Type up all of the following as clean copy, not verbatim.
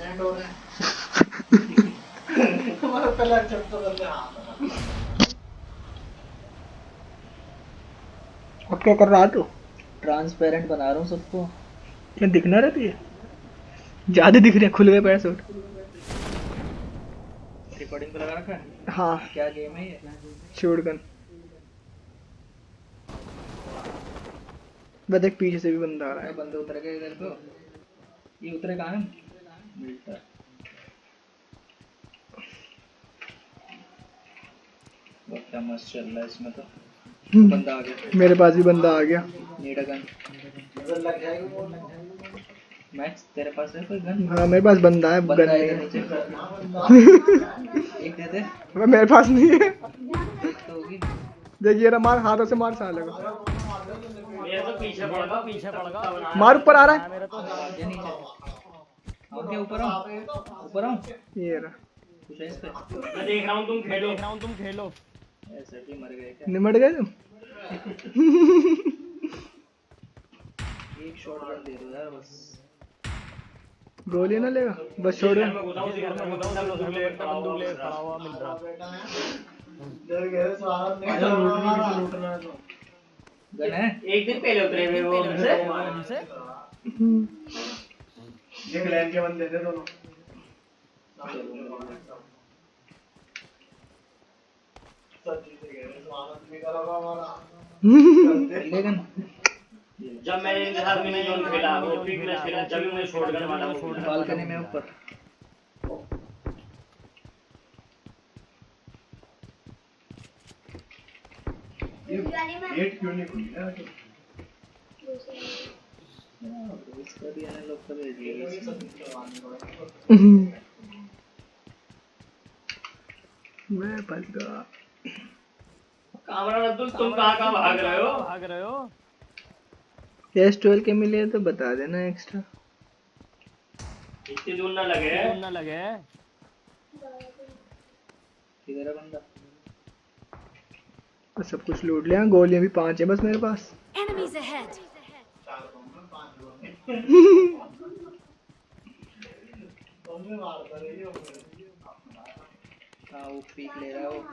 And हो रहे हैं। तुम्हारा पहला एक्सेप्ट तो करते हाँ। अब क्या कर रहा तू? ट्रांसपेरेंट बना रहा हूँ सबको। क्या दिखना रहती है? ज्यादा दिख रहे हैं, खुल गए पैर सूट। रिकॉर्डिंग पे लगा रखा है। हाँ, क्या गेम है ये? शूटगन। बस देख पीछे से भी बंदा आ रहा है। बंदे उतर गए इधर तो। ये उतरे कहाँ है? मिलता है। क्या मस्त चल रहा है इसमें तो। बंदा आ गया। मेरे पास भी बंदा आ गया। Need a gun. नजर लग जाएगी वो। मैक्स तेरे पास है कोई गन? हाँ मेरे पास बंदा है, बंदा गन है नहीं इधर है। नीचे। एक दे दे। मेरे पास नहीं है। एक तो होगी। देखिए ना, मार हाथों से, मार साले को। मेरे तो पीछे पड़ गया। मार, ऊपर आ रहा है। मेरा तो आ गया नीचे। आओ क्या ऊपर आओ। ऊपर आओ। ये रहा। कुछ है इस पे? मैं देख रहा हूँ तुम खेलो। ऐसे भी मर गए क्या? निमट गए तुम। एक शॉट गन दे दो यार बस। गोली ना लेगा, बस छोड़ दे। बंदूक ले खड़ा हुआ मिल रहा। डर गए स्वागत नहीं आजा, लूट रहा किसी लूटना है तो। गन है? एक दिन पहले उतरे हुए वो हमसे। ये क्लैन के बंदे थे दोनों। सच्ची से गए स्वागत नहीं करा हमारा। लेकिन जब मैंने इनके साथ मिनी जोन खेला वो पिक मैच खेला जब भी मुझे शॉटगन मारा वो बालकनी में ऊपर। गेट क्यों नहीं खुली ना? इसका भी आने लोग का भेज दिया। मैं फंस गया। कामरान अब्दुल तुम कहाँ भाग रहे हो? S12 के मिले तो बता देना एक्स्ट्रा। इतनी दूर ना लगे। किधर है बंदा? तो सब कुछ लूट लिया, गोलियां भी 5 है बस मेरे पास। Enemies ahead. हाँ वो पीक ले रहा है वो।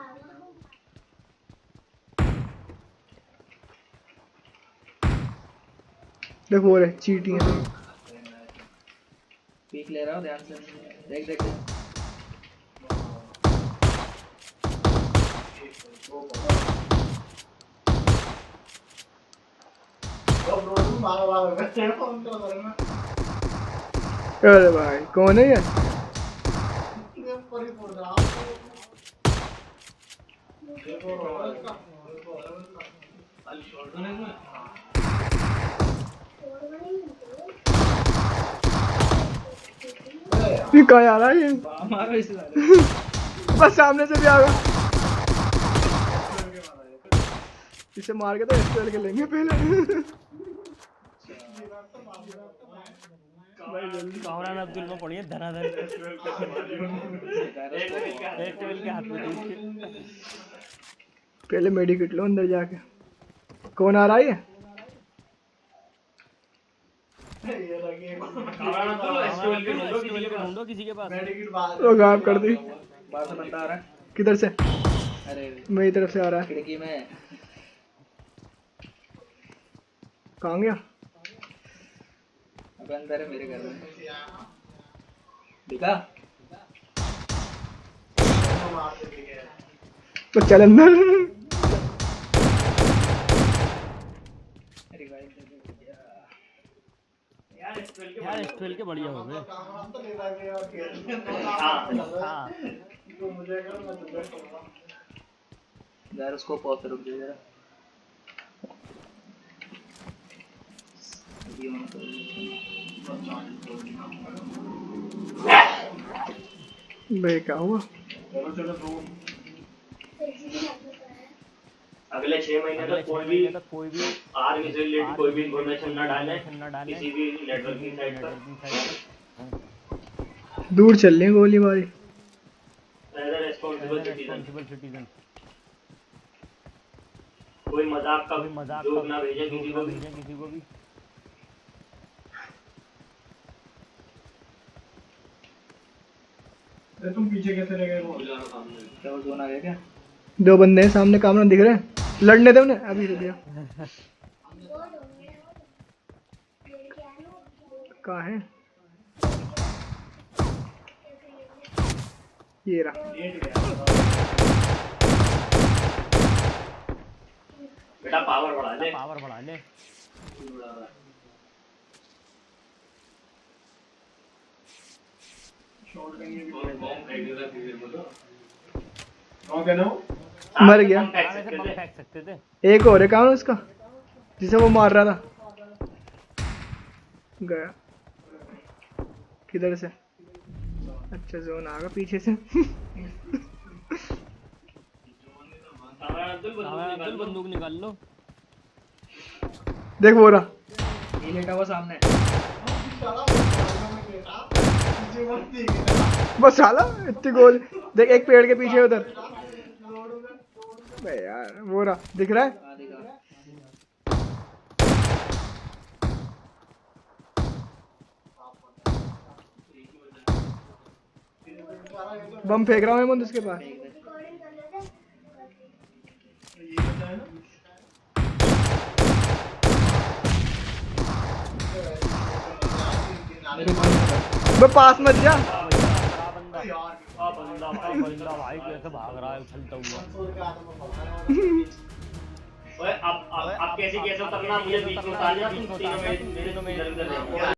देखो वो रहे चीटिंग है। पीक ले रहा हूँ ध्यान से। देख देख देख। अरे भाई कौन है ये? ये कहाँ आ रहा है ये? मारो इसे। बस सामने से भी आ गया। इसे मार के तो S12 के लेंगे पहले। भाई जल्दी। कामरान अब्दुल में पड़ी है धनाधन। एक टेबल के हाथ में दी उसके। पहले मेडिकेट लो अंदर जाके। कौन आ रहा है ये? कामरान अब्दुल S12 के ढूंढो किसी के पास। वो गायब कर दी। बाहर से बंदा आ रहा है। किधर से? अरे मेरी तरफ से आ रहा है। खिड़की में। कहाँ गया? अब अंदर है मेरे घर में। दिखा? तो चल अंदर। रिवाइव दे दे भैया। यार S12 के बढ़िया हो गए। हाँ। यार उसको पॉज रुक जा जरा। ये ऑन कर। भाई क्या हुआ? अगले 6 महीने तक कोई भी आर्मी से रिलेटेड कोई भी इन्फॉर्मेशन न डाले किसी भी नेटवर्किंग साइट पर। दूर चल रही है गोलीबारी। As a responsible citizen. कोई मजाक का जोक ना भेजे किसी को भी। अरे तुम पीछे कैसे रह गए? वो जाना सामने। क्या वो जोन आ गया क्या? 2 बंदे हैं सामने, कामरा दिख रहे हैं, लड़ने दे उन्हें। अभी रुक गया, कहाँ है? ये रहा। बेटा पावर बढ़ा ले। और बॉम्ब फेंक देता है किसी को तो। कौन कहना हो? मर गया। हम फेंक सकते थे। एक और है, कहाँ है उसका जिसे वो मार रहा था? गया किधर से? अच्छा जोन आ गया पीछे से। अब्दुल बंदूक निकाल लो। देख वो रहा, ये लेटा हुआ सामने। बस साला इतनी गोल। देख एक पेड़ के पीछे उधर। बे यार वो रहा, दिख रहा है? हाँ, दिखा। बम फेंक रहा हूँ हेमंत उसके पास। मेरे को बे पास मत जा। बंदा भाई कैसे भाग रहा है उछलता हुआ। ओए अब कैसे उतरना? मुझे बीच में उतारना, तुम तीनों मेरे इधर उधर